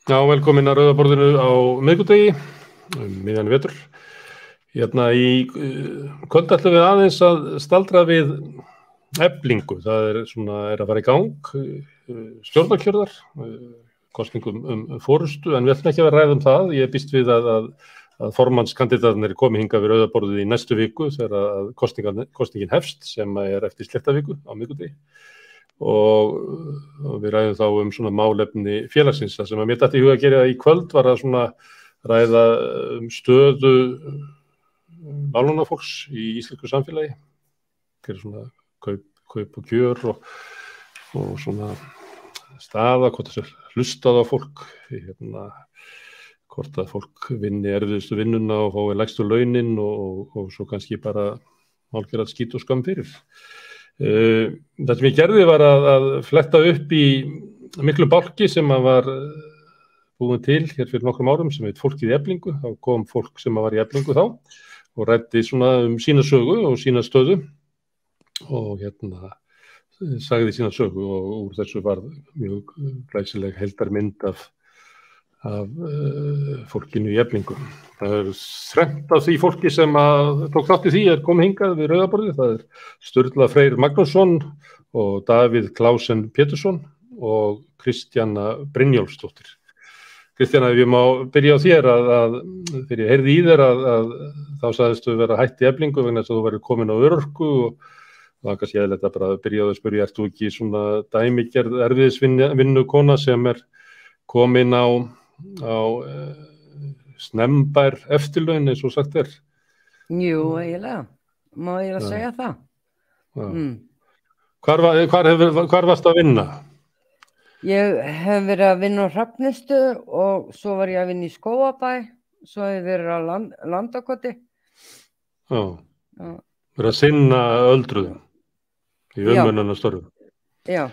Já, velkomin að Rauða borðinu á miðvikudegi, miðjan vetur. Hérna í kvöld ætlum við aðeins að staldra við Eflingu. Það er að fara í gang, stjórnarkjörðar, kosningum forystu, en við ætlum ekki að ræða það. Ég býst við að formannskandidatarnir komi hingað við Rauða borðið í næstu viku þegar að kosningin hefst, sem er eftir sléttaviku á miðvikudegi. Og við ræðum þá svona málefni félagsins. Það sem að mér datt í huga að gera í kvöld var að svona ræða stöðu láglaunafólks í íslensku samfélagi, gera svona kaup og kjör og svona staða, hvort þessi hlustað á fólk, hvort að fólk vinni erfiðustu vinnuna og fái lægstu launin og svo kannski bara hálfgerð skít og skamm fyrir. Það sem ég gerði var að fletta upp í miklu bálki sem var búin til hér fyrir nokkrum árum sem heit Fólkið í Eflingu. Þá kom fólk sem var í Eflingu þá og ræddi svona sína sögu og sína stöðu og sagði sína sögu og úr þessu var mjög glæsileg heildarmynd af fólkinu í Eflingu. Það þrennt af því fólki sem tók þátt í því komið hingað við Rauða borðið. Það Sturla Freyr Magnússon og Davíð Klausen Pétursson og Kristjana Brynjólfsdóttir. Kristjana, ef ég má byrja á þér þegar ég heyrði í þér að þá sagðistu vera hætt í Eflingu vegna þess að þú væri komin á örorku og það var kannski eðlilegt að bara byrja á að spyrja, ert þú ekki svona dæmigerð erfiðisvinnukona sem komin á snembær eftirlaun eins og sagt er? Jú, eiginlega. Má eiginlega segja það. Hvar varstu að vinna? Ég hef verið að vinna á Hrafnistu og svo var ég að vinna í Skógabæ, svo hef ég verið á Landakoti. Já. Verið að sinna öldruðum í umönnunarstörfum. Já.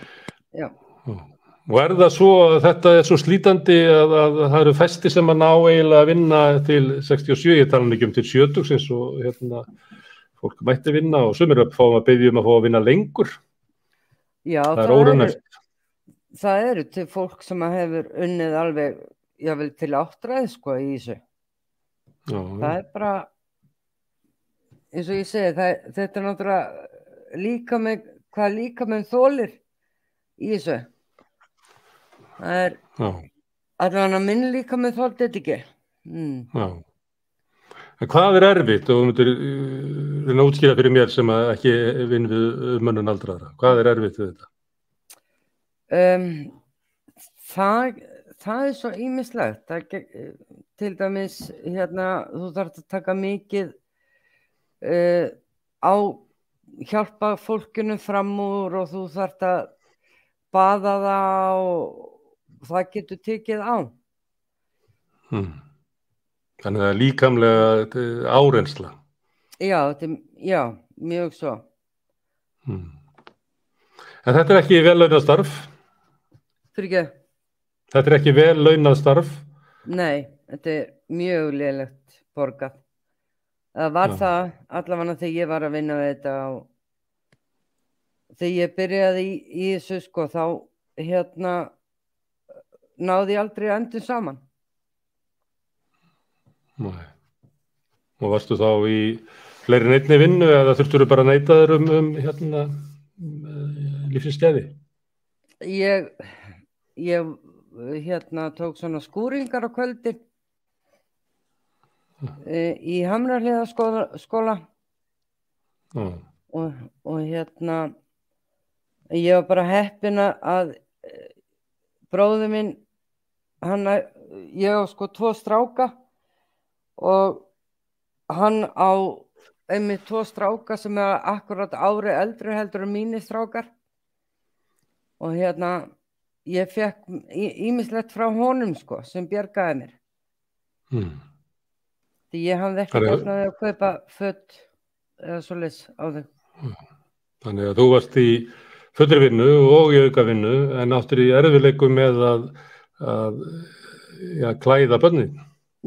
Og það svo að þetta svo slítandi að það eru festi sem að ná eiginlega að vinna til 67, ég tala ekki til 70 eins og fólk mætti vinna og sumir að biðja að fá að vinna lengur. Já, það eru til fólk sem hefur unnið alveg, jável til 8 sko í þessu. Já. Það bara, eins og ég segi, þetta náttúrulega hvað líkaminn þolir í þessu. Það allavega minn líka með þoldi þetta ekki. Já. En hvað erfitt og þú myndir reyna að útskýra fyrir mér sem að ekki vinn við umönnun aldraðra? Hvað erfitt við þetta? Það svo ýmislegt. Til dæmis þú þarft að taka mikið á hjálpa fólkinu fram úr og þú þarft að baða það og það getur tekið á. Þannig að líkamlega áreynsla. Já, mjög svo. En þetta ekki vel launað starf? Fyrir ekki? Þetta ekki vel launað starf? Nei, þetta mjög lélegt borgað. Það var það allavega þegar ég var að vinna við þetta og þegar ég byrjaði í þessu sko þá náði ég aldrei endum saman. Nei. Og varstu þá í fleiri en einni vinnu eða þurftur bara að neita þér lífsins gæði? Ég tók svona skúringar á kvöldin í Hamraliðaskóla og ég var bara heppin að bróðir minn ég á sko 2 stráka og hann á einmitt 2 stráka sem akkurat ári eldri heldur en mínir strákar og ég fekk ýmislegt frá honum sko sem bjargaði mér. Því ég hafði ekki efnaði að kaupa föt eða svoleiðis á þau. Þannig að þú varst í fullri vinnu og í aukavinnu en áttir í erfiðleikum með að klæða börnin.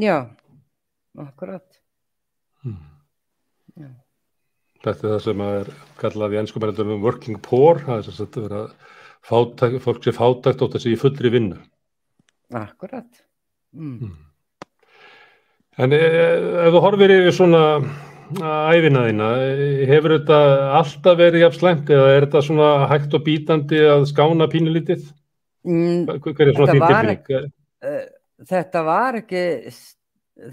Já, akkurat. Já. Þetta það sem kallað í enskumælindum working poor, það að vera fólk sem fátækt átt að sé í fullri vinnu. Akkurat. En ef þú horfir yfir svona ævina þína, hefur þetta alltaf verið jafn slæmt eða er þetta svona hægt og bítandi að skána pínulítið? Hver er svona þín tilfinning?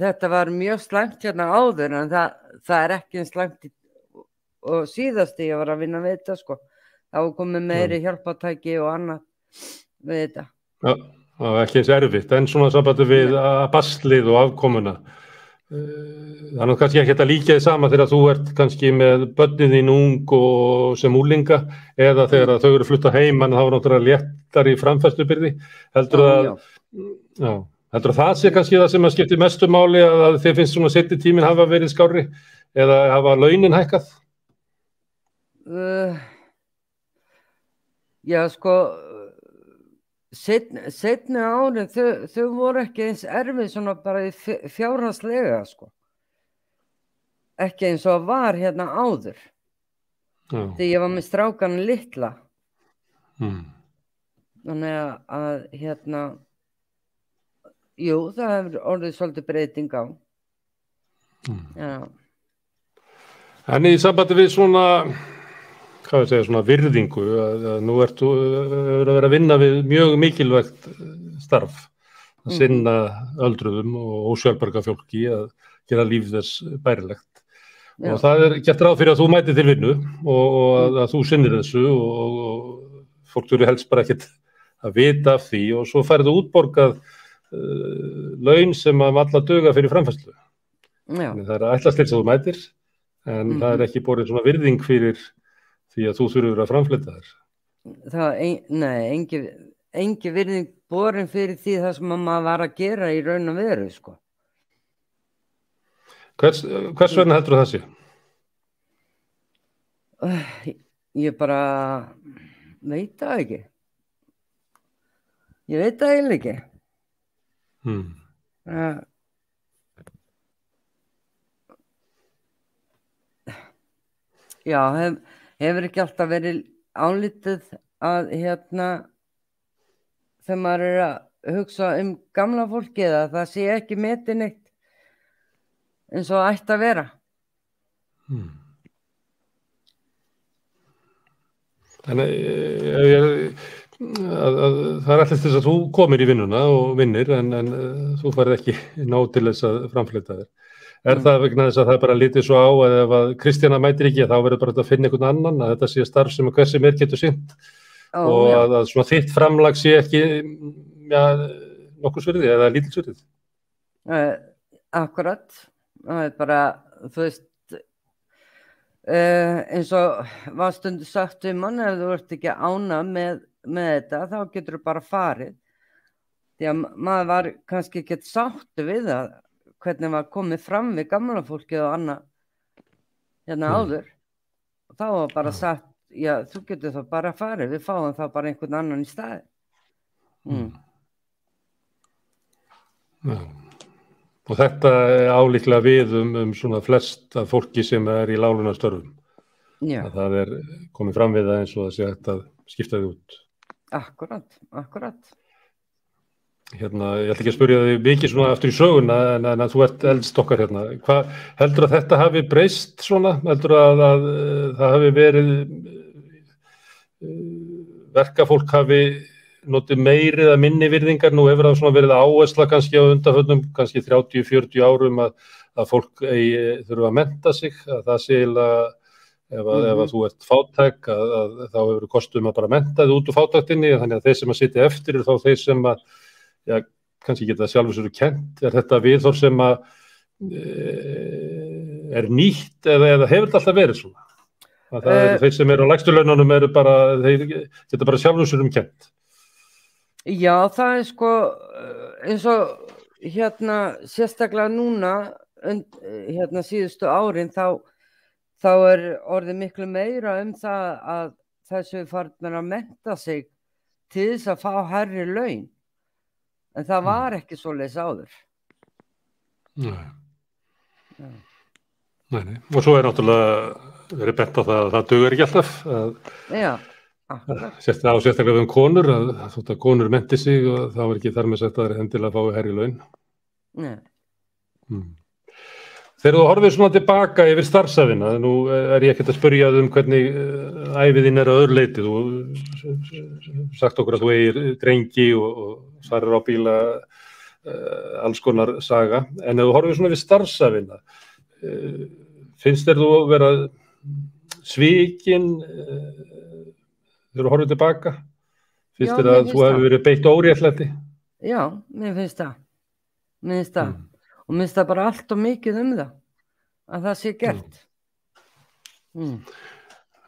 Þetta var mjög slæmt hérna áður en það er ekki slæmt og síðast ég var að vinna við þetta sko. Þá komið meiri hjálpatæki og annað við þetta. Já, það var ekki eins erfitt en svona sambandi við baslið og afkomuna. Þannig kannski ekki að líka þið sama þegar þú ert kannski með börnin þín ung og sem úlinga eða þegar þau eru flutta heim en þá er náttúrulega léttar í framfærslubyrði. Heldur að það sé kannski það sem að skipti mestu máli að þið finnst svona seinni tíminn hafa verið skárri eða hafa launin hækkað? Já sko seinni árin þau voru ekki eins erfið svona bara fjárhagslega sko. Ekki eins og var hérna áður. Þegar ég var með strákan litla. Þannig að hérna jú, það hefur orðið svolítið breyting á. Já. En í sambandi við svona hvað ég segja, svona virðingu að nú ertu að vera að vinna við mjög mikilvægt starf að sinna öldruðum og ósjálfbjarga fólki að gera líf þess bærilegt. Já. Og það er gert ráð fyrir að þú mæti til vinnu og að þú sinnir þessu og fólk þurfi helst bara ekkert að vita af því og svo færðu útborgað laun sem að alla duga fyrir framfærslu. Það er ætlast til að þú mætir en það er ekki borið svona virðing fyrir því að þú þurfur að framfleyta þér. Engi virðing borin fyrir því það sem maður var að gera í raun og veru, sko. Hvers vegna heldur það sé? Ég bara veit það ekki. Ég veit það eiginlega ekki. Já, hefur ekki alltaf verið álitið að hérna þegar maður er að hugsa gamla fólki eða það sé ekki metið neitt eins og ætti að vera. Þannig það er alltaf þess að þú komir í vinnuna og vinnir en þú farið ekki nóg til þess að framfleyta þér. Er það vegna þess að það er bara litið svo á að ef að Kristjana mætir ekki þá verður bara að finna einhvern annan að þetta sé starf sem hver sem getur sinnt og að svona þitt framlag sé ekki nokkursvirði eða lítilsvirði? Akkurat. Það er bara, þú veist, eins og var stundu sagt mann ef þú ert ekki ánægð með þetta þá getur þú bara farið. Því að maður var kannski ekki sáttur við það hvernig var komið fram við gamla fólkið og annað hérna áður. Og þá var bara sagt, já, þú getur þá bara farið, við fáum þá bara einhvern annan í staði. Já. Og þetta álíklega við svona flest af fólki sem er í láglaunastörfum. Já. Að það er komið fram við það eins og það sé hægt að skipta þið út. Akkurat. Hérna, ég ætla ekki að spyrja þig mikið svona aftur í söguna en að þú ert eldst okkar hérna. Hvað heldur að þetta hafi breyst svona? Heldur að það hafi verið verkafólk hafi notið meiri eða minni virðingar? Nú hefur það svona verið áhersla kannski á undanförnum, kannski 30-40 árum að fólk þurfa að mennta sig, að það sé ef að þú ert fátæk að þá hefur kostum að bara mennta þig út úr fátæktinni þannig að þeir sem að sitja eftir eru þá þeir sem að kannski geta sjálfur sér kennt. Er þetta viðhorf sem að er nýtt eða hefur þetta alltaf verið svona? Að það eru þeir sem eru á lægstu laununum þeir geta bara sjálfur sér kennt. Já, það er sko eins og hérna sérstaklega núna hérna síðustu árin þá er orðið miklu meira það að þessu farnar að mennta sig til þess að fá hærri laun. En það var ekki svoleiðis áður. Nei. Og svo er náttúrulega verið bent á það að það dugar ekki alltaf. Já, Sérstaklega konur, þótt að konur mennti sig og þá ekki þar með sagt að það endilega fái hærri laun. Nei. Þegar þú horfir svona tilbaka yfir starfsævina, nú ég ekkert að spyrja hvernig æviðin að öðru leyti. Þú sagt okkur að þú eigir drengi og farir á bíla alls konar saga, en ef þú horfir svona yfir starfsævina, finnst þér þú að vera svikin þegar þú horfir tilbaka? Finnst þér að þú hefur verið beitt óréttlæti? Já, mér finnst það. Og mér finnst það bara allt og mikið það, að það sé gert.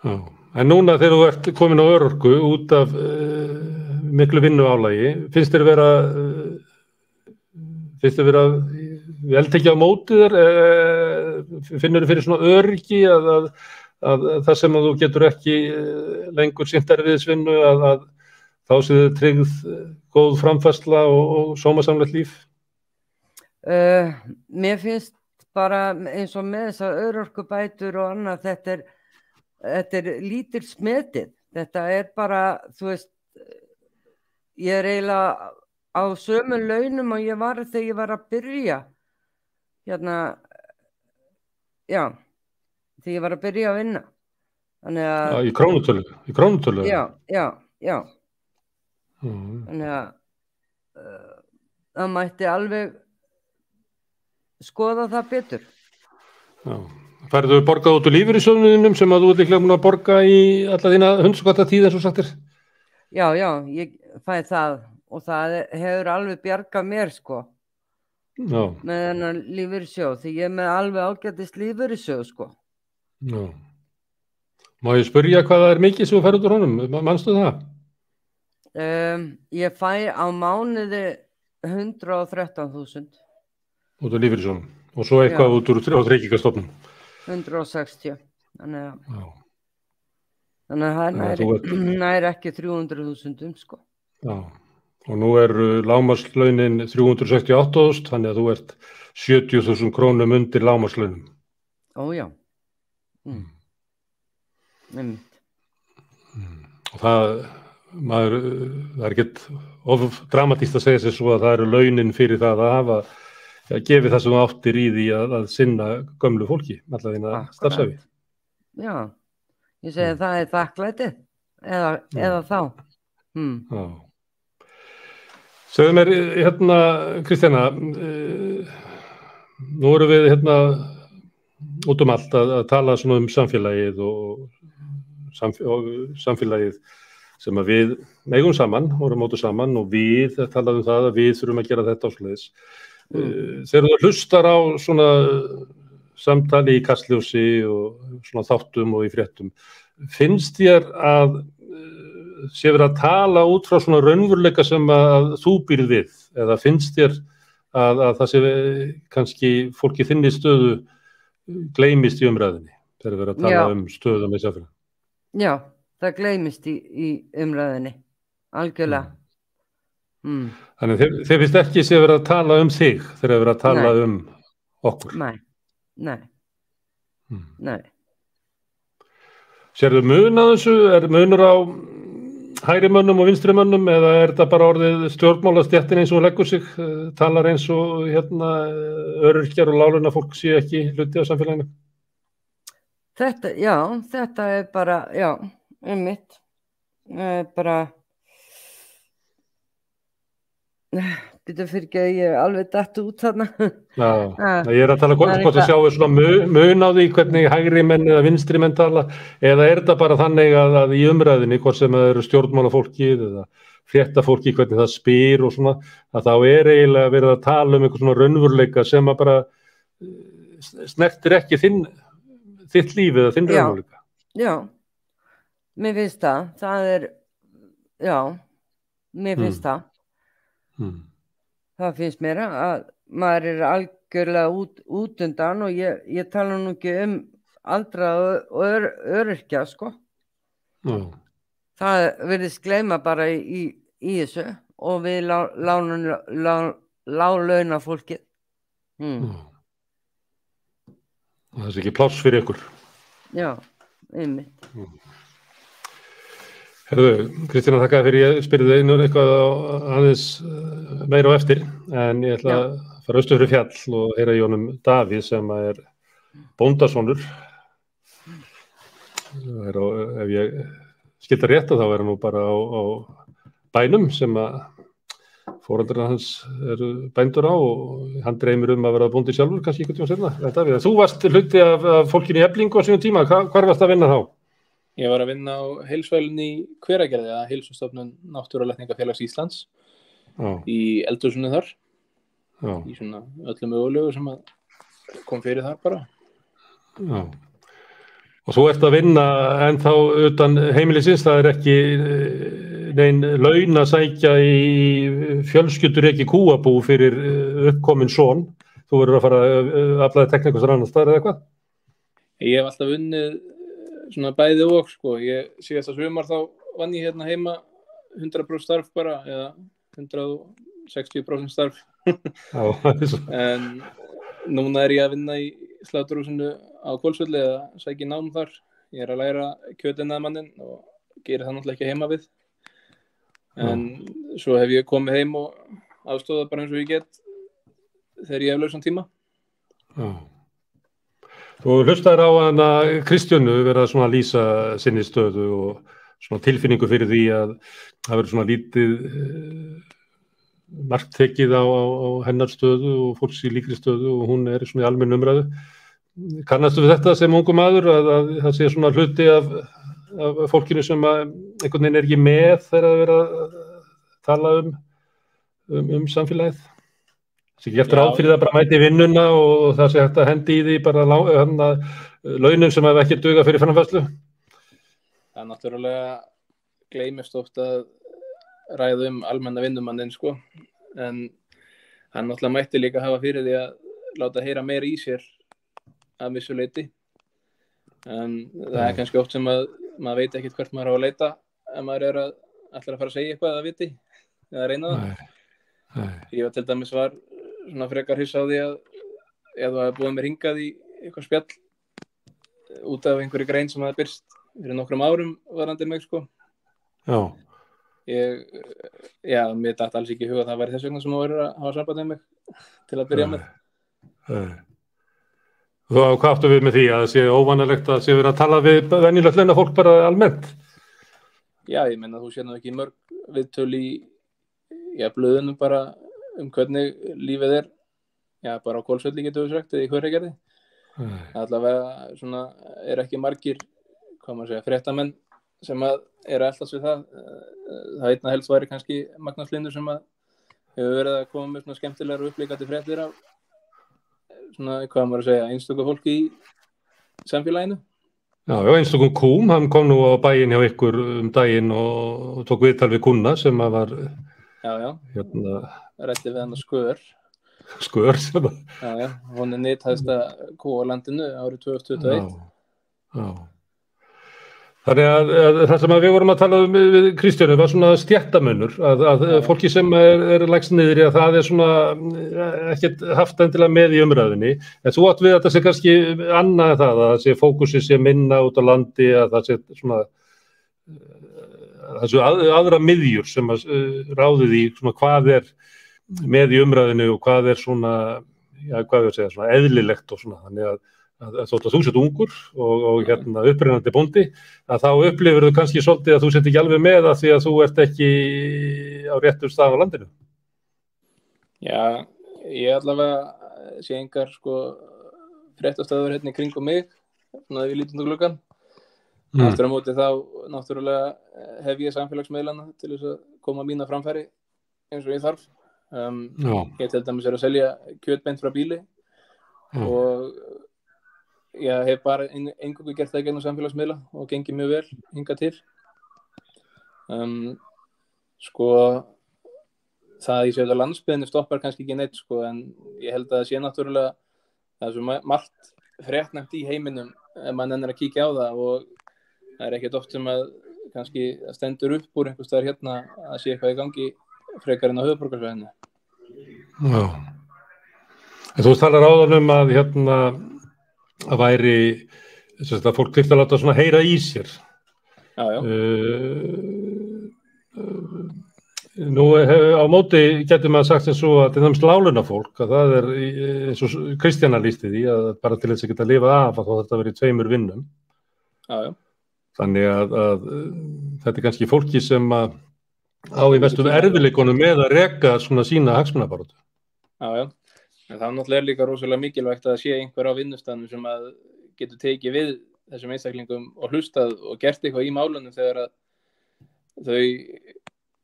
Já. En núna þegar þú ert komin á örorku út af miklu vinnuálagi, finnst þér vera veltekið á móti þér? Finnur þér fyrir svona öryggi að það sem að þú getur ekki lengur sinnt erfiðisvinnu, að þá sé þið tryggð góð framfærsla og sómasamlegt líf? Mér finnst bara eins og með þessar örorkubætur og annað, þetta er lítil smetið. Þetta er bara, þú veist, ég er eiginlega á sömu launum og ég var þegar ég var að byrja þegar ég var að byrja að vinna. Þannig að í krónutölu? Já. Þannig að það mætti alveg skoða það betur. Já. Færðu þú borgað út úr lífeyrissjóðnum sem að þú ert líklega múin að borga í alla þína hundskattatíð eins og sagtir? Já, ég fæ það og það hefur alveg bjargað mér sko. Já. Með þennan lífeyrissjóð, því ég er með alveg ágætist lífeyrissjóð sko. Já. Má ég spyrja hvað það er mikið sem þú færð út úr honum? Manstu það? Ég fæ á mánuði 113.000. Út úr lífeyrissjóðnum og svo eitthvað út úr Tryggingastofnun. 160. Þannig að það nær ekki 300.000 sko. Já. Og nú lágmarkslaunin 368.000, þannig að þú ert 70.000 krónum undir lágmarkslaunum. Ó já. Og það er ekkert of dramatískt að segja sér svo að það eru launin fyrir það að hafa gefið það sem þú áttir í því að sinna gömlu fólki, alla þína starfsævi. Já, ég segi það er þakklætið eða þá. Já. Segðu mér, Kristjana, nú erum við út allt að tala svona samfélagið og samfélagið sem að við eigum saman, vorum mótu saman og við talaðum það að við þurfum að gera þetta á svoleiðis. Þegar þú hlustar á svona samtali í Kastljósi og svona þáttum og í fréttum, finnst þér að sé verið að tala út frá svona raunveruleika sem að þú býrð við, eða finnst þér að það sé kannski fólki þinni stöðu gleymist í umræðinni þegar verið að tala um stöðum í samfélagi? Já, það gleymist í umræðinni, algjörlega. Þannig þið finnst ekki sé verið að tala um þig þegar verið að tala um okkur? Nei. Sérðu mun að þessu? Er munur á hægri mönnum og vinstri mönnum, eða er þetta bara orðið stjórnmálastéttin eins og leggur sig, talar eins og öryrkjar og láglauna fólk sé ekki hluti af samfélaginu? Þetta er bara, einmitt, bara Býtu fyrir ekki að ég alveg datt út þarna. Ég að tala hvort að sjá svona mun á því hvernig hægri menn eða vinstri menn tala, eða þetta bara þannig að í umræðinni, hvort sem það eru stjórnmálafólkið eða fréttafólki, hvernig það spyr og svona, að þá eiginlega verið að tala um eitthvað svona raunveruleika sem að bara snertir ekki þitt líf eða þinn raunveruleika. Já, mér finnst það mér finnst það. Það finnst mér að maður er algjörlega út undan, og ég tala nú ekki um aldraða og öryrkja sko. Það virðist gleyma bara í þessu, og við láglauna fólkið. Það er ekki pláss fyrir ykkur. Já, einmitt. Kristína, þakka fyrir ég spyrði einu eitthvað aðeins meira á eftir, en ég ætla að fara austur fyrir fjall og heyra í honum Davíð sem er bóndasonur. Ef ég skilta rétt þá er hann nú bara á bænum sem að foreldrar hans eru bændur á og hann dreymir að vera bóndi sjálfur, kannski einhvern tíma seinna. Þú varst hluti af fólkinu í Eflingu á sínum tíma, hvar varst að vinna þá? Ég var að vinna á heilsuvælunni í Hveragerði, eða Heilsustofnun Náttúrulækningafélags Íslands í eldhúsinu þar, í svona öllum mögulegu sem að kom fyrir þar bara. Já. Og þú ert að vinna ennþá utan heimilisins, það er ekki nein laun að sækja í fjölskyldur ekki kúabú fyrir uppkominn son. Þú verður að fara að aflaði teknikustar annars staðar eða eitthvað? Ég hef alltaf unnið svona bæði og sko. Síðasta sumar þá vann ég hérna heima 100% starf bara, eða 160% starf. En núna er ég að vinna í sláturhúsinu á Hvolsvelli eða sæki nám þar. Ég er að læra kjötiðnaðarmanninn og gerir það náttúrulega ekki heima við. En svo hef ég komið heim og aðstofað bara eins og ég get þegar ég hef lausan tíma. Já. Þú hlustaðir á hana Kristjánu vera svona að lýsa sinni stöðu og svona tilfinningu fyrir því að það verður svona lítið marktekið á hennar stöðu og fólks í líkri stöðu og hún er svona í almenn umræðu. Kannastu við þetta sem ungu maður að það sé svona hluti af fólkinu sem að einhvern veginn er ekki með þegar það vera að tala um samfélagið? Það sé ekki eftir áfyrir það bara mæti vinnuna og það sé hægt að hendi í því bara launin sem hafa ekki duga fyrir framfærslu? Það náttúrulega gleymist oft að ræða almenna vinnumanninn sko, en hann náttúrulega mætti líka hafa fyrir því að láta heyra meira í sér að vissu leyti. En það er kannski oft sem að maður veit ekkert hvert maður á að leita ef maður er ætlar að fara að segja eitthvað að viti eða reyna það. Ég var til dæmis svona frekar hissa á því að ef það hefði búið mér hingað í eitthvað spjall út af einhverju grein sem hafði birst fyrir nokkrum árum varðandi mig sko. Mér datt alls ekki í huga að það væri þess vegna sem að vera að hafa samband með mig til að byrja með. Og hvað áttu við með því að það sé óvanalegt að sé verið að tala við venjulegt launafólk bara almennt? Já, ég meina þú sér nú ekki mörg viðtöl í blöðunum bara hvernig lífið er, bara á Hvolsvelli getur við sagt, eða í Hveragerði. Allavega svona er ekki margir, hvað maður segja, fréttamenn sem að eru að eltast við það. Það einna helst væri kannski Magnús Hlynur sem að hefur verið að koma með svona skemmtilegar og upplíkandi fréttir af svona, hvað maður segja, einstöku fólki í samfélaginu. Já, einstökum kúm, hann kom nú á bæinn hjá ykkur daginn og tók viðtal við kúnna sem að var rætti við hann Skör sem að hún er nýthæsta kú á landinu árið 2021. Þannig að það sem við vorum að tala við Kristjánu var svona stjættamunur að fólki sem er lægst niður í að það er svona ekkert haft endilega með í umræðinni, en þú átt við að það sé kannski annað það að sé fókusi sé minna út á landi, að það sé svona þessu aðra miðjur sem að ráðið í svona hvað er með í umræðinu og hvað er svona, hvað við segja, svona eðlilegt og svona, þannig að þótt að þú sett ungur og upprennandi bóndi, að þá upplifir þú kannski svolítið að þú sett ekki alveg með að því að þú ert ekki á réttum stað á landinu. Já, ég allavega sé engar sko fréttastöðvar hérna í kringum mig, svona við lítum til gluggann. Aftur á móti þá náttúrulega hef ég samfélagsmiðlana til þess að koma mína framfæri eins og ég þarf. Ég til dæmis er að selja kjöt beint frá býli og ég hef bara eingöngu gert það gegnum samfélagsmiðla og gengið mjög vel hingað til. Sko það í sjálf landsbyggðinni stoppar kannski ekki neitt sko, en ég held að það sé náttúrulega það er svo margt fréttnæmt í heiminum ef mann er að kíkja á það og það er ekkert oft sem að kannski stendur upp úr einhvers staðar hérna að sé eitthvað í gangi frekar en á höfuðborgarsvæðinu. Já. En þú talar áðan að að væri að fólk þyrfti að láta svona heyra í sér. Nú á móti getur maður sagt eins og að til dæmis láglaunafólk að það eins og Kristjana lýsti því að bara til þess að geta lifað af að þá þetta verið 2 vinnum. Já. Þannig að þetta kannski fólki sem á í mestum erfiðleikunum með að reka svona sína hagsmunabaráttu. Já. En það náttúrulega líka rosalega mikilvægt að sé einhver á vinnustanum sem að getur tekið við þessum einstaklingum og hlustað og gert eitthvað í málunum þegar að þau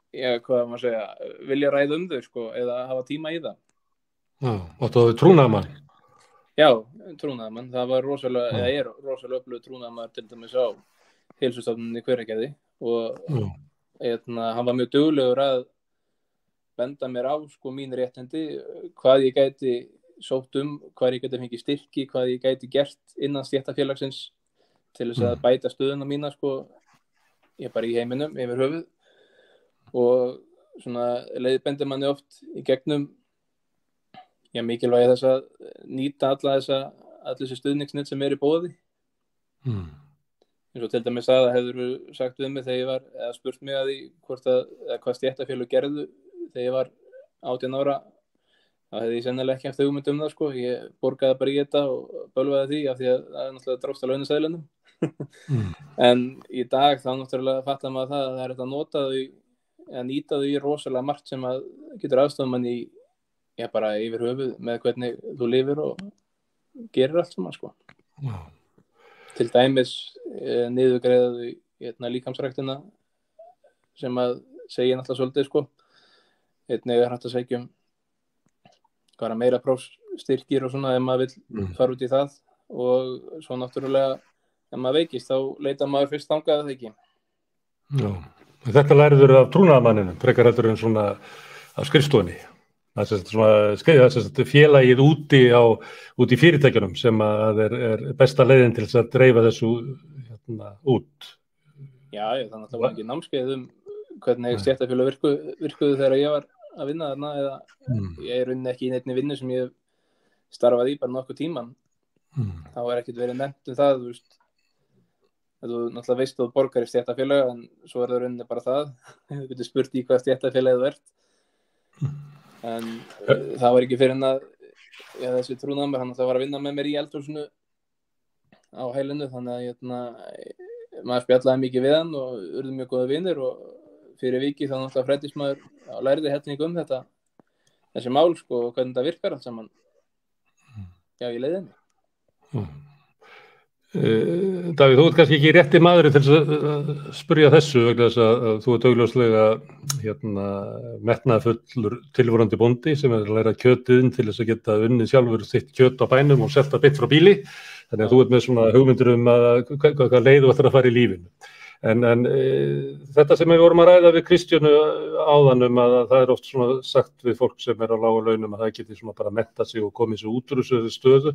hvað maður segja, vilja ræða þau sko, eða hafa tíma í það. Já, og það er trúnaðarmann. Já, trúnaðarmann. Það var rosalega, eða er rosalega öflugur trúnaðarmaður til dæmis á Heilsustofnuninni í Hveragerði og hann var mjög duglegur að benda mér á sko mín réttindi, hvað ég gæti sótt hvað ég gæti fengið styrki, hvað ég gæti gert innan stéttarfélagsins til þess að bæta stöðuna mína sko, ég bara í heiminum yfir höfuð. Og svona leiðbendir manni oft í gegnum mikilvægi þess að nýta allir þessi stuðningsnet sem í boði. Eins og til dæmis að hefur sagt við mig þegar ég var, eða spurt mig að því hvað stéttarfélög gerðu þegar ég var 18 ára, þá hefði ég sennilega ekki haft hugmynd það sko, ég borgaði bara í þetta og bölvaði því af því að það náttúrulega dróst á launaseðlinum. En í dag þá náttúrulega fattar maður það að það þetta nota þau að nýta þau í rosalega margt sem að getur aðstofað manni bara yfir höfuð með hvernig þú lifir og gerir allt saman sko. Til dæmis niðurgreiða þau líkamsræktina sem að segja náttúrulega svolítið sko. Einnig hægt að segja meira prófstyrkir og svona ef maður vill fara út í það og svo náttúrulega ef maður veikist þá leita maður fyrst þangað það ekki. Já. Þetta læriður af trúnaðarmanninum, frekar heldur en svona af skrifstofunni. Það er félagið úti í fyrirtækjunum sem að er besta leiðin til þess að dreifa þessu út. Já, þannig að það var ekki námskeið hvernig stéttarfélög virkuðu þegar ég var að vinna þarna eða ég rauninni ekki í neinni vinnu sem ég starfaði í bara nokkuð tíman. Þá ekkert verið nefnt það, þú veist. Þú náttúrulega veist að þú borgar í stéttarfélag en svo það rauninni bara það. Þú getur spurt í hvað stéttarfélagið þú ert. En það var ekki fyrir en að þessi trúnaðarmaður, hann var að vinna með mér í eldhúsinu á Hælinu, þannig að maður spjallaði mikið við hann og urðu mjög góða vinir og fyrir viki þá náttúrulega fræddist maður og læriði helling þessi mál sko og hvernig það virkar allt saman. Já, í leiðinni. Davíð, þú ert kannski ekki rétti maður til að spyrja þessu vegna þess að þú ert augljóslega metnaðarfullur tilvorandi bóndi sem að læra kjötið til þess að geta unnið sjálfur þitt kjöt á bænum og selt það beint frá bíli, þannig að þú ert með svona hugmyndir hvað leið þú ættir að fara í lífinu. En þetta sem við vorum að ræða við Kristjánu áðan að það er oft svona sagt við fólk sem á lágu launum að það geti svona bara mennta sig og komið sér út úr þessu stöðu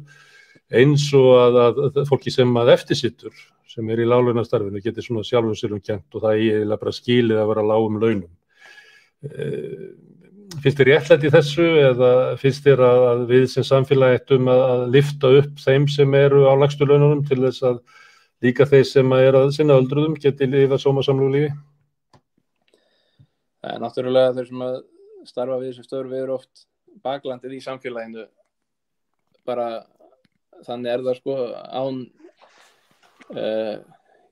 eins og að fólki sem að eftirsittur sem í láglaunastarfinu geti svona sjálfum sér kennt og það eiginlega bara skilið að vera lágum launum. Finnst þér réttlæti í þessu eða finnst þér að við sem samfélagi ættum að lyfta upp þeim sem eru á lægstu laununum til þess að líka þeir sem að sinna öldruðum geti lifað sómasamlegu lífi? Það náttúrulega þeir sem að starfa við þessu störf eru oft baklandið í samfélaginu bara þannig það sko án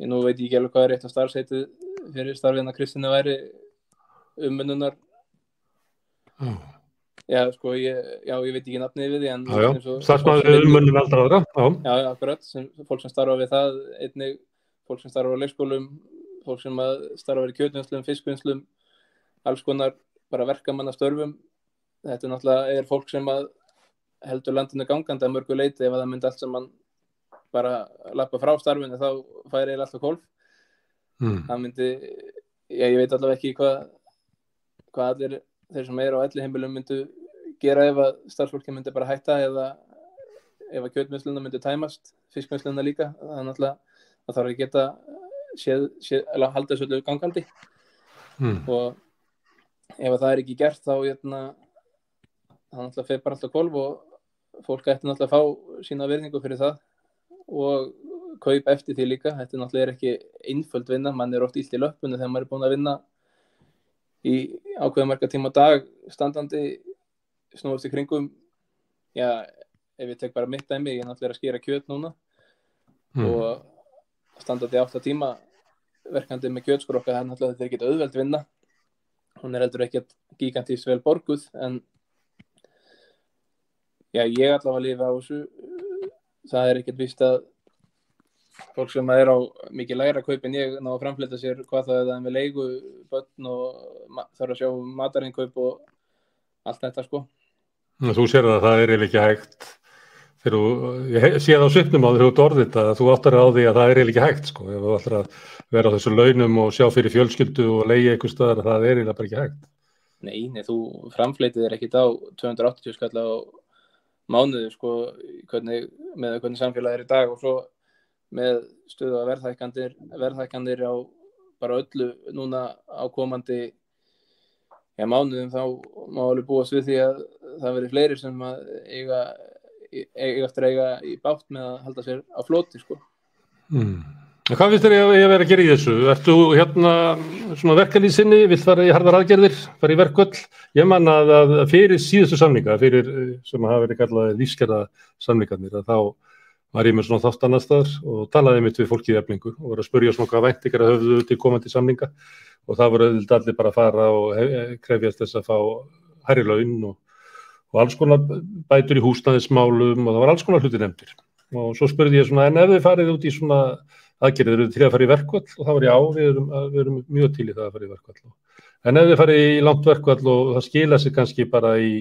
nú veit ég ekki alveg hvað rétt að starfsheitið fyrir starfiðna Kristínu væri umönnunar Já, sko, ég veit ekki nafnið við því en starfsmaður umönnun aldraðra Já, akkurat, fólk sem starfa við það einnig fólk sem starfa á leikskólum fólk sem starfa við kjötvinnslum, fiskvinnslum alls konar bara verkamannastörfum þetta náttúrulega fólk sem heldur landinu gangandi að mörgu leyti ef það myndi allt saman bara lappa frá starfinu þá færi alltaf hvolf það myndi, ég veit allavega ekki hvað allir þeir sem á elliheimilum myndu gera ef að starfsfólki myndi bara hætta eða ef að kjötvinnsluna myndi tæmast fiskvinnsluna líka, það er náttúrulega það þarf að geta halda þessu öllu gangandi og ef það ekki gert þá það náttúrulega fer bara alltaf hvolf og fólk ætti náttúrulega að fá sína virðingu fyrir það og kaupa eftir því líka. Þetta náttúrulega ekki einföld vinna, mann oft illt í löppunni þegar maður búin að vinna í ákveða marga tíma á dag standandi snúast í kringum, já, ef ég tek bara mitt dæmi, ég náttúrulega að skera kjöt núna og standandi 8 tíma verkandi með kjötskrokka, það er náttúrulega þetta er ekkert auðveld vinna, hún er heldur ekkert gigantískt vel borguð, en já, ég allavega lifa á þessu, það er ekkert víst að fólk sem er á mikið lægra kaup en ég ná að framfleyta sér hvað það er með leigu, börn og þarf að sjá matarinnkaup og allt þetta sko. Þú sér að það er ekki hægt þegar ég sé það á svipnum á því þú orðið að þú áttar á því að það er ekki hægt sko, ef þú ætlar að vera á þessu launum og sjá fyrir fjölskyldu og leigja einhvers staðar, það er bara ekki hægt. Nei, þú framfleytið er ekkit á 280 skall á mánuði sko, með hvernig samfélagið er í dag og svo með stöðu að verðhækkanir á bara öllu núna á komandi mánuðum, þá má alveg búast við því að það verði fleiri sem að eiga eftir að eiga í bátt með að halda sér á floti sko. Hvað finnst þér að vera að gera í þessu? Ertu svona verkalýðsinni, vilt fara í harðar aðgerðir, fara í verkvöll? Ég man að fyrir síðustu samninga, sem hafa verið kallað lífskjara samningarnir, að þá var ég með svona þátt annars staðar og talaði mitt við fólkið í Eflingu og var að spurja svona hvað væntingar höfðu til komandi samninga og það voru allir bara að fara og krefjast þess að fá hærri laun og alls konar bætur í húsnæðismálum og það var alls konar hluti nefndir. Og svo spurði ég svona, en ef þið farið út í svona aðgerðir, eru þið til að fara í verkvall? Og það var já, við erum mjög til í það að fara í verkvall. En ef þið farið í langt verkvall og það skila sig kannski bara í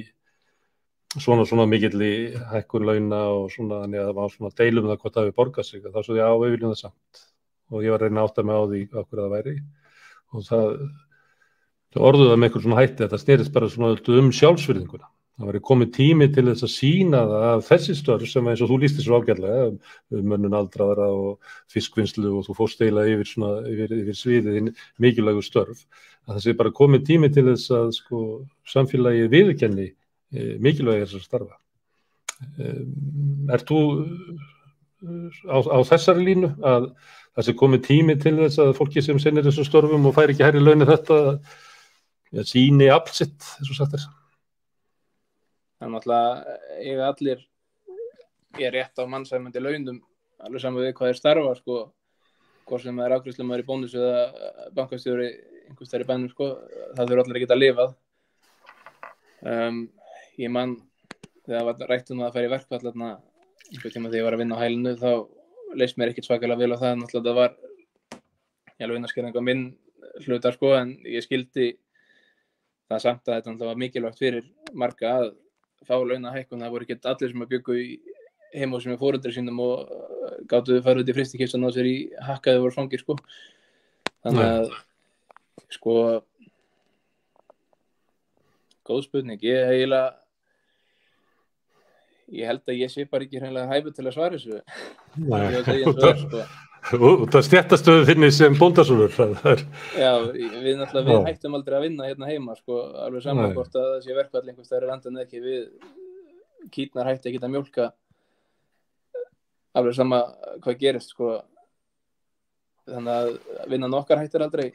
svona mikilli hækkun launa og svona, þannig að það var svona deilum það hvort það við borgað sig, þá svo því já, við viljum það samt. Og ég var að reyna að átta mig á því af hverju það væri. Og það orðuð það með einhver svona hætti, þetta snerist bara svona sjálfsvirðinguna. Það væri komið tími til þess að sýna það að þessi störf sem eins og þú lýstir svo ágætlega, mönnun aldraðra og fiskvinnslu og þú fórst eiginlega yfir sviðið mikilvægu störf, að það sé bara komið tími til þess að sko, samfélagið viðurkenni mikilvægir þessar starfa. Ert þú á þessari línu að það sé komið tími til þess að fólki sem sinnir þessum störfum og fær ekki hærri laun en þetta sýni afl sitt, eins og sagt er? Það er náttúrulega eiga allir rétt á mannsæmandi launum alveg saman við hvað er starfa sko, hvort sem það er afgreiðslumaður í Bónus eða bankastjóri einhvers staðar í bænum sko, það þurfa allir að geta lifað. Ég man þegar var rætt að fara í verkfall einhvern tíma þegar ég var að vinna á hælinu þá leist mér ekkert svakalega vel á það, náttúrulega það var launaskerðing á minn hlutar sko, en ég skildi það samt að þetta var mikilvægt fyrir marga að fá launahækkun, það voru ekki allir sem að bjuggu í heimahúsum með foreldri sínum og gátu fara út í frystikistan á sér í hakkaði voru fangir sko. Þannig að sko góð spurning, ég held að ég sé bara ekki hreinlega hæfur til að svara þessu. Og það stéttastöðu þinni sem bóndasúlur. Já, við hættum aldrei að vinna hérna heima sko, alveg saman hvort að það sé verkfall einhvers staðar í landinu ekki, við kýrnar hætti ekki að mjólka alveg sama hvað gerist sko, þannig að vinnan okkar hættir aldrei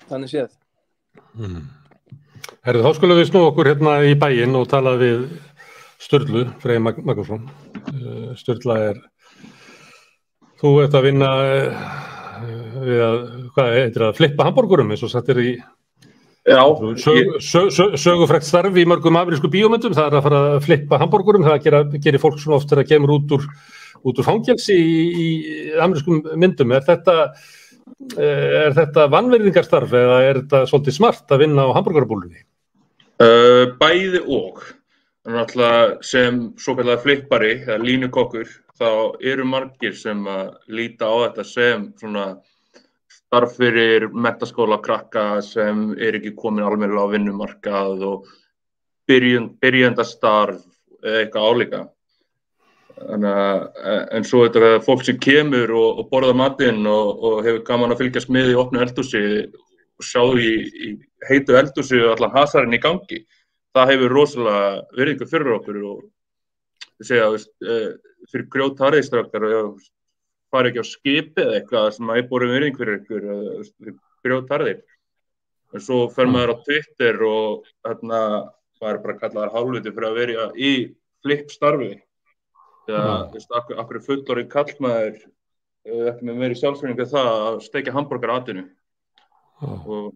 þannig séð. Herðu, þá skulum við snúa okkur hérna í bæinn og tala við Sturlu Freyr Magnússon. Sturla þú ert að vinna við að flippa hamborgurum eins og sagt í sögufrægt starf í mörgum amerísku bíómyndum, það er að fara að flippa hamborgurum, það gerir fólk svona oft þegar það kemur út úr fangelsi í amerískum myndum. Er þetta vanvirðingarstarf eða er þetta svolítið smart að vinna á hamborgarabúlunni? Bæði og. Náttúrulega sem svokallaður flippari eða línukokkur þá eru margir sem að líta á þetta sem svona starf fyrir menntaskóla krakka sem ekki komin almennilega á vinnumarkað og byrjendastarf eða eitthvað álíka. En svo þetta fólk sem kemur og borðar matinn og hefur gaman að fylgjast með í opnu eldhúsi og sjá í heitu eldhúsi og allan hasarinn í gangi. Það hefur rosalega virðingu fyrir okkur og fyrir grjótharðistrákar fara ekki á skipi eða eitthvað sem er borin virðing fyrir ykkur grjótharðir. En svo fer maður á Twitter og maður bara kallaður hálfviti fyrir að vera í flip-starfi. Þegar akkur fullorðinn karlmaður ekki með meiri sjálfsvirðingu það að steikja hamborgaratinu. Og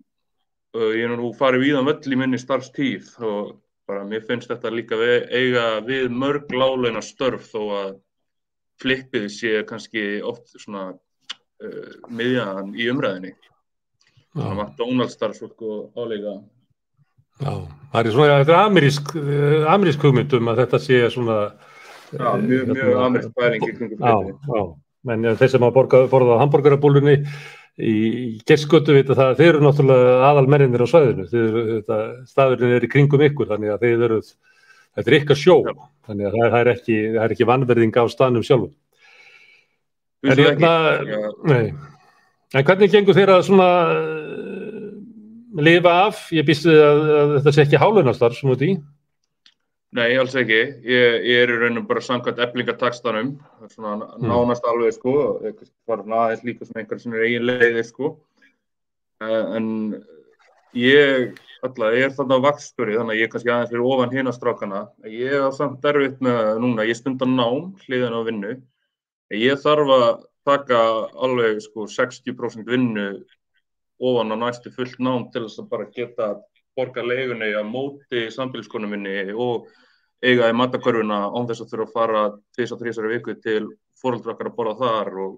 ég nú farið víðan völl í minni starfstíð og bara mér finnst þetta líka eiga við mörg láglauna störf þó að flippið sé kannski oft svona miðjan í umræðinni. Það McDonald's starfsfólk og áleika. Já, það er svona, þetta er amerísk hugmynd að þetta sé svona... Já, mjög amerísk pæling í kringum flippið. Já, menn þeir sem hafa borðað á hamborgarabúlunni í Geirsgötu vita það að þeir eru náttúrulega aðalmennirnir á svæðinu. Staðurinn í kringum ykkur, þannig að þetta er ykkar sjó. Þannig að það er ekki vanverðing á staðnum sjálfum. En hvernig gengur þeir að svona lifa af? Ég býst við að þetta sé ekki hálaunastarf sem út í? Nei, alls ekki. Ég í raunum bara samkvæmt Eflingar-taxtanum, svona nánast alveg sko, var aðeins líka sem einhver sem eigin leiði sko. En ég er þarna vaxstjóri, þannig að ég kannski aðeins fyrir ofan hina strákana. Ég á samt erfitt með núna, ég stunda nám hliðina á vinnu. Ég þarf að taka alveg sko 60% vinnu ofan á næstu fullt nám til þess að bara geta borga leigunni á móti sambýliskonu minni og eiga í matarkörfuna án þess að þurfa að fara 2-3 viku til foreldra okkar að borða þar og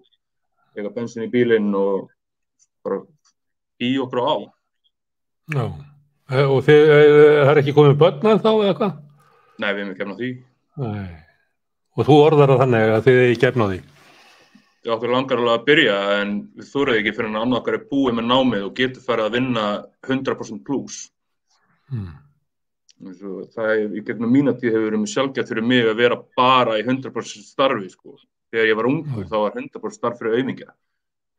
eiga bensin í bílinn og bara í okkur á. Já, og það er ekki komið börn þá eða hvað? Nei, við erum ekki gefna því. Nei. Og þú orðar að þannig að þið ekki gefna því? Okkur langar alveg að byrja en við þurfum ekki fyrir að annað okkar er búið með námið og getur farið að vinna 100% plus. Í gegnum mína tíð hefur verið sjálfgefið fyrir mig að vera bara í 100% starfi sko. Þegar ég var ungur þá var 100% starf fyrir aumingja.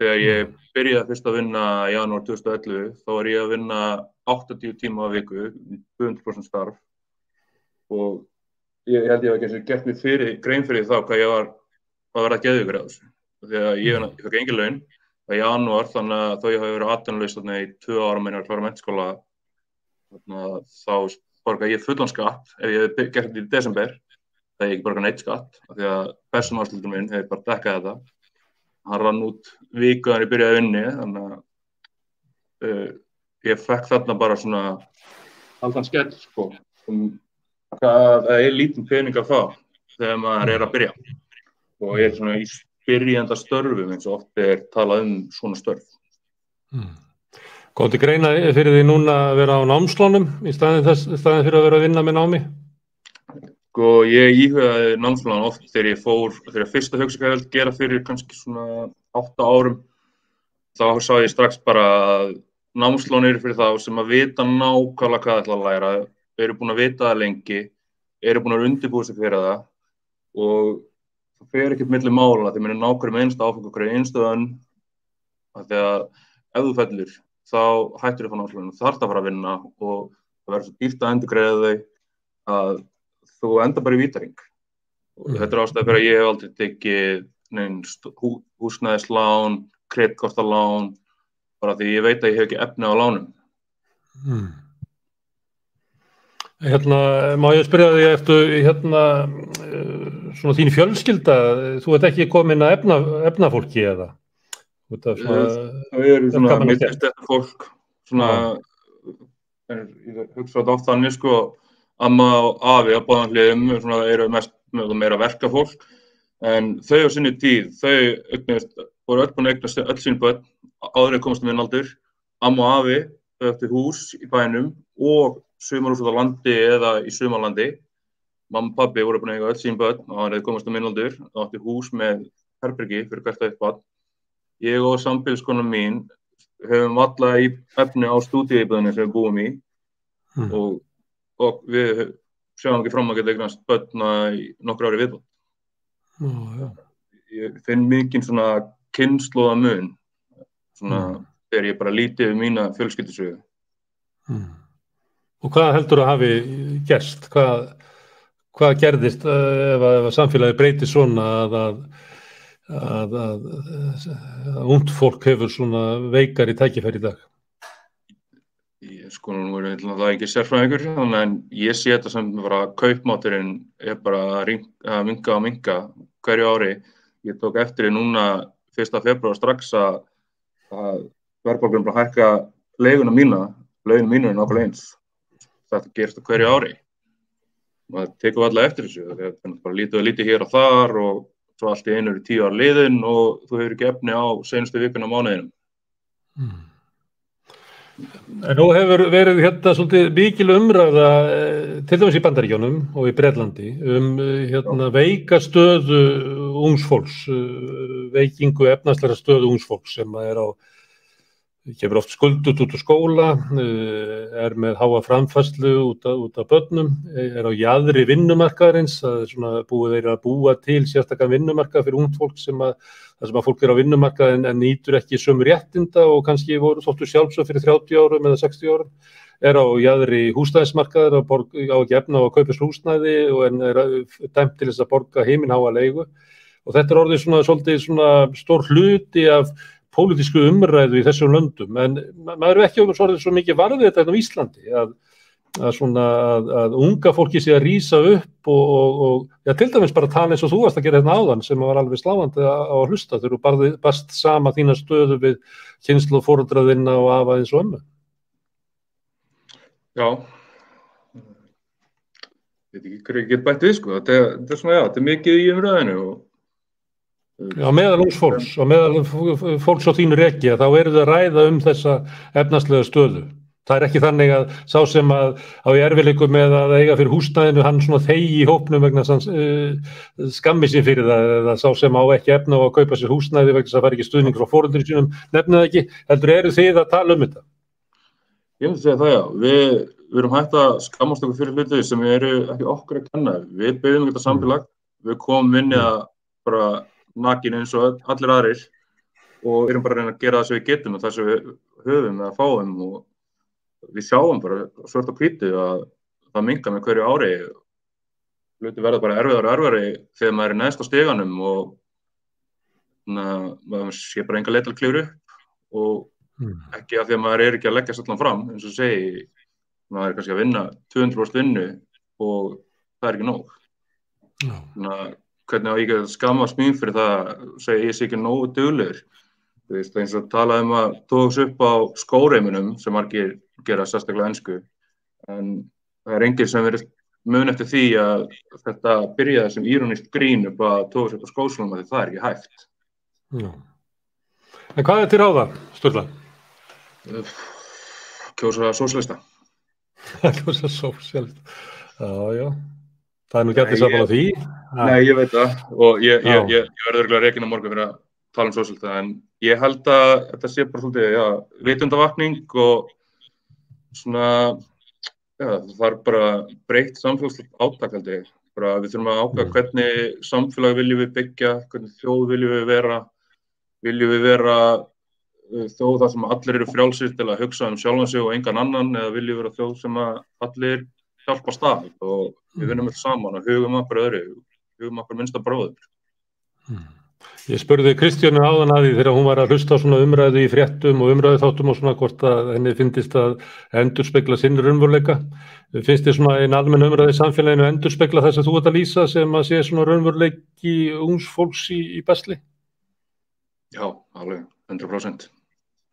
Þegar ég byrjaði fyrst að vinna í janúar 2011 þá var ég að vinna 80 tíma á viku, 200% starf og ég held ég ekki gert mig grein fyrir þá hvað ég var að vera geðveikur af þessu. Þegar ég fekk engin laun í janúar þannig að þó ég hafi verið atvinnulaus þarna í 2 ára meina að klára menntaskóla þá borgaði ég fullan skatt ef ég hefði gert þetta í desember þegar ég ekki borgaði neitt skatt af því að persónuafsláttur minn hefði bara dekkað þetta. Hann rann út viku þegar ég byrjaði að vinna þannig að ég fekk þarna bara svona haldan skell sko hvað er lítinn pening að fá þegar maður er að byrja og ég er svona í byrjanda störfum eins og oft er talað svona störf. Kom til greina fyrir því núna að vera á námslánum í staðinn fyrir að vera að vinna með námi? Sko ég íhugaði námslán oft þegar fyrsta hugsa hvað ég vildi gera fyrir kannski svona 8 árum. Þá sá ég strax bara að námslán eru fyrir þá sem að vita nákvæmlega hvað það ætla að læra, eru búin að vita það lengi, eru búin að undirbúa sig fyrir það og það fer ekkert milli mála þegar mér nákvæmlega einsta áfang okkur einstöðan þegar ef þú fellur þá hættur þú að fá námslán þú þarft að fara að vinna og það verður svo dýrt að endurgreiða þau að þú enda bara í vítahring og þetta er ástæða fyrir að ég hef aldrei tekið húsnæðislán, kreditkortalán bara því ég veit að ég hef ekki efni á lánum. Má ég spyrja þig eftir svona þín fjölskylda, þú ert ekki komin að efnafólki eða? Það eru svona mittstætt fólk, svona, ég hugsa þetta oft þannig sko, amma og afi á báðum hliðum eru mest meira verkafólk, en þau á sinni tíð, voru öll búin að eignast öll sín börn, áður en komast minn aldur, amma og afi, þau áttu hús í bænum og sumarhús út á landi eða í sumarlandi. Mamma og pabbi voru búin að eiga öll sín börn og hann hefði komast á minn aldur og átti hús með herbergi fyrir hvert og eitt barn. Ég og sambýliskona mín höfum alla í efni á stúdíuíbúðinni sem við búum í og við sjáum ekki fram að geta eignast börn í nokkur ári viðbót. Ég finn mikinn svona kynslóðamun svona þegar ég bara líti yfir mína fjölskyldusögu. Og hvað heldur að hafi gerst? Hvað gerðist ef samfélagi breytir svona að ungt fólk hefur svona veikari tækifæri í dag? Sko, nú það ekki sérfræðingur, en ég sé þetta sem bara kaupmátturinn bara að minnka hverju ári. Ég tók eftir núna 1. febrúar strax að verðbólgan bara hækka leiguna mína, laun mínu er nákvæmlega eins. Þetta gerist á hverju ári. Maður tekur allavega eftir þessu, það er bara lítið hér og þar og svo allt í einu eru 10 ár liðin og þú hefur ekki efni á seinustu vikuna mánuðinum. En nú hefur verið svolítið mikil umræða, til dæmis í Bandaríkjunum og í Bretlandi, veika stöðu ungs fólks, veikingu efnahagslega stöðu ungs fólks sem kemur oft skuldut út úr skóla, með háa framfærslu út af börnum, á jaðri vinnumarkaðarins, búið þeir að búa til sérstakann vinnumarkað fyrir ungt fólk þar sem að fólk á vinnumarkað en nýtur ekki sömu réttinda og kannski þóttu sjálfsögð fyrir 30 árum eða 60 árum, á jaðri húsnæðismarkaðar, á ekki efni á að kaupa húsnæði en dæmt til þess að borga himinháa leigu. Og þetta orðið svolítið stór hluti af pólitísku umræðu í þessum löndum, en maður ekki orðið svo mikið varðið þetta á Íslandi, að unga fólki sé að rísa upp og til dæmis bara tala eins og þú varst að gera hérna áðan sem var alveg sláandi að hlusta þegar þú barst sama þína stöðu við kynslóð foreldra þinna og afa eins og ömmu. Já, ég veit ekki hverju ég get bætt við, sko. Þetta er mikið í umræðinu og Já, meðal ungs fólks og meðal fólks á þínu reki þá eru þau að ræða þessa efnahagslega stöðu. Það ekki þannig að sá sem á í erfiðleikum með að eiga fyrir húsnæðinu, hann þegi í hópnum vegna skammi sín fyrir það, eða sá sem á ekki efni á að kaupa sér húsnæði vegna þess að það fær ekki stuðning frá foreldrum sínum, nefnið það ekki, heldur eru þið að tala þetta? Ég myndi segja það, já. Við erum hægt að skammast okkur fyrir hluti sem eru ekki okkur að kenna. Við byggðum þetta samfélag, við komum inn í að bara nakin eins og allir aðrir og erum bara að reyna að gera það sem við getum og það sem við höfum eða fáum og við sjáum bara svart og hvítu að það minnka með hverju ári. Hluti verða bara erfiðari og erfiðari þegar maður er neðst á stiganum og maður sé bara enga leið til að klifra upp og ekki af því að maður er ekki að leggja allan fram, eins og segi, maður er kannski að vinna 200% vinnu og það er ekki nóg. Hvernig á ég að skammast mín fyrir það að segja ég sé ekki nógu duglegur. Þú veist, eins og talaði að tóks upp á skóreimunum sem margir gera sérstaklega ensku. En það er enginn sem verið mun eftir því að þetta byrjaði sem írónískt grín upp að tóks upp á skósólum því það er ekki hægt. Já. En hvað til ráða, Sturla? Kjósa sósíalista. Kjósa sósíalista. Já. Það nú gæti saman á því. Nei, ég veit það og ég verður örugglega rekinn á morgun fyrir að tala sósíalista en ég held að þetta sé bara svolítið, vitundavakning og það er bara breytt samfélagslegt átak held ég. Bara við þurfum að ákveða hvernig samfélag viljum við byggja, hvernig þjóð viljum við vera þjóð þar sem allir eru frjálsir til að hugsa sjálfan sig og engan annan eða viljum við vera þjóð sem að allir hjálpast að og við vinnum öll saman og hugum okkur öðru, hugum okkur minnsta bróður. Ég spurði Kristjánu áðan að því þegar hún var að hlusta á svona umræðu í fréttum og umræðu þáttum og svona hvort að henni finnst að endurspegla sinn raunveruleika. Finnst þér svona ein almenn umræðu í samfélaginu endurspegla þess að þú ert að lýsa sem að sé svona raunveruleiki ungs fólks í basli? Já, alveg, 100%.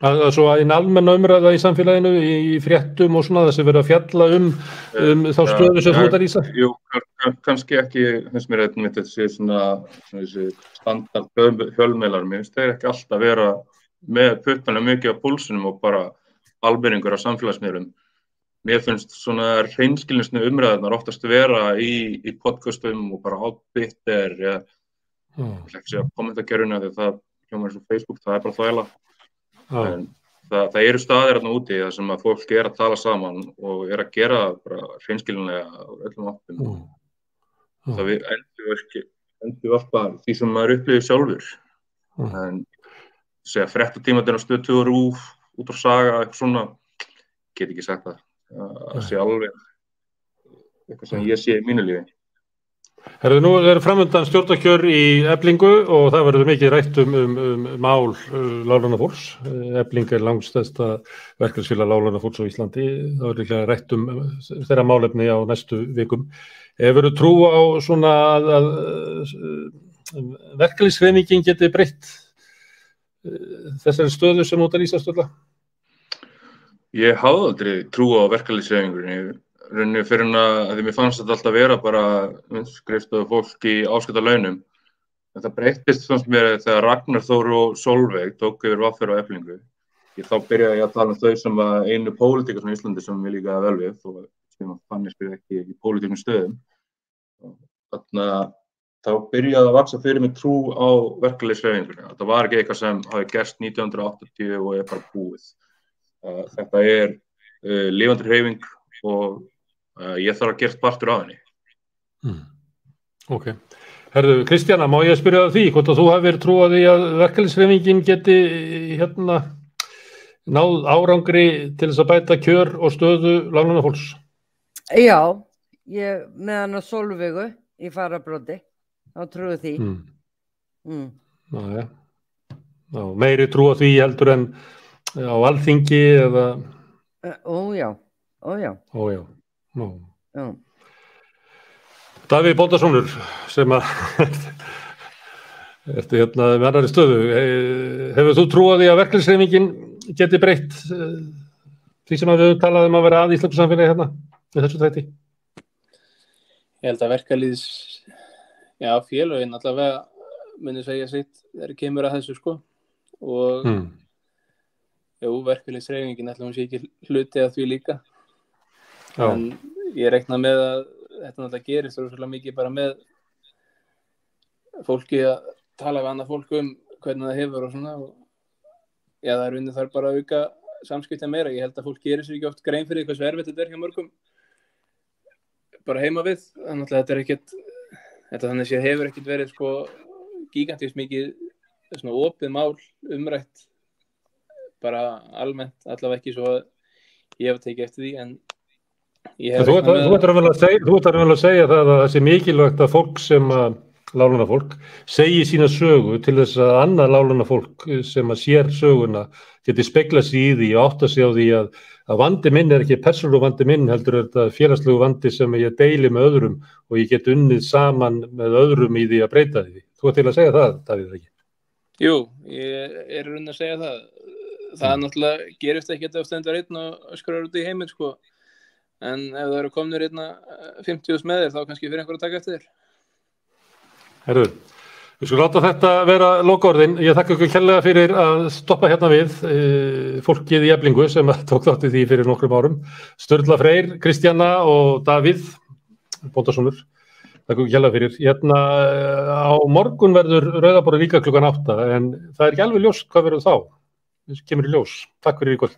Að svo ein almenn umræða í samfélaginu í fréttum og svona þessi verið að fjalla þá stöðu sem þú ert að lýsa? Jú, kannski ekki, finnst mér þetta sé svona þessi standard fjölmiðlar, mér finnst þeir ekki alltaf vera með puttanlega mikið á púlsinum og bara almenningur á samfélagsmiðlum. Mér finnst svona hreinskilnisnu umræðarnar oftast vera í podcastum og bara á Twitter, ég ætla ekki að segja kommentakerfinu því það hljómar eins og Facebook, það er bara þvæla. En það eru staðir þarna úti þar sem að fólk er að tala saman og er að gera bara hreinskiljanlega á öllum áttum. Það við endur varpa því sem maður upplifir sjálfur. En segja fréttatímarnir á Stöð 2 RÚV út á Saga, eitthvað svona, get ekki sagt það. Það sé alveg eitthvað sem ég sé í mínu lífi. Herðu, nú framöndan stjórnarkjör í Eflingu og það verður mikið rætt mál láglaunafólks. Efling langstærsta verkalýðsfélag láglaunafólks á Íslandi. Það verður líklega rætt þeirra málefni á næstu vikum. Hefurðu trú á svona að verkalýðshreyfingin geti breytt þessari stöðu sem út að lýsa stöðla? Ég hafði aldrei trú á verkalýðshreyfingunni. Rauninni fyrir að því mér fannst þetta alltaf vera bara skrifstofu fólk í áskipta launum. Þetta breyttist fannst mér þegar Ragnar Þór og Sólveig tók yfir VR á Eflingu. Þá byrjaði ég að tala þau sem var einu pólitíkar í Íslandi sem ég líkaði vel við og sem fannst mér ekki í pólitíkum stöðum. Þannig að þá byrjaði að vaksa fyrir mig trú á verkalýðshreyfingunni. Þetta var ekki eitthvað sem hafi gerst 1980 og bara búið. Þetta lifandi hreyfing og ég þarf að gera partur af henni. Ok. Herðu, Kristjana, má ég spyrja því hvort að þú hafir trú á því að verkalýðshreyfingin geti náð árangri til þess að bæta kjör og stöðu láglaunafólks? Já, ég með hana Sólveigu í fararbroddi, þá trúi því. Já. Meiri trú á því heldur en á Alþingi eða? Já. Davíð Bóndasonur sem ertu með annarri stöðu. Hefur þú trú á því að verkalýðshreyfingin geti breytt því sem við talaðum að vera að íslensku samfélagi með þessu þætti? Ég held að félögin allavega muni segja sitt þegar kemur að þessu sko og verkalýðshreyfingin ætla hún sé ekki hluti af því líka. En ég reikna með að þetta náttúrulega gerist svolítið mikið bara með fólki að tala við annað fólk hvernig það hefur og svona og það unnið þar bara að auka samskipti meira. Ég held að fólk gerir sér ekki oft grein fyrir hversu erfitt þetta hjá mörgum bara heima við. Þannig að þetta þannig að hefur ekkert verið sko gígantískt mikið svona opið mál umrætt bara almennt, allavega ekki svo að ég hef tekið eftir því en Þú ert að segja það að það sé mikilvægt að fólk sem láglaunafólk segi sína sögu til þess að annað láglaunafólk sem sér söguna geti speglað sig í því og átta sig á því að vandi minn ekki persónulegur vandi minn heldur þetta félagslegu vandi sem ég deili með öðrum og ég get unnið saman með öðrum í því að breyta því. Þú ert til að segja það, Davíð, ekki? Jú, ég að segja það. Það náttúrulega gerist ekki að stendur einn og öskrar út í heiminn sko. En ef það eru komnir 50.000 með þér, þá kannski fyrir einhver að taka eftir þér. Herðu, við skulum láta þetta vera lokaorðin. Ég þakka ykkur kærlega fyrir að stoppa hérna við fólkið í Eflingu sem tók þátt í því fyrir nokkrum árum. Sturla Freyr, Kristjana og Davíð Bóndasonur. Þakka ykkur kærlega fyrir. Hérna á morgun verður Rauðaborðið líka klukkan 8, en það ekki alveg ljóst hvað verður þá. Það kemur í ljós. Takk fyrir í kvöld.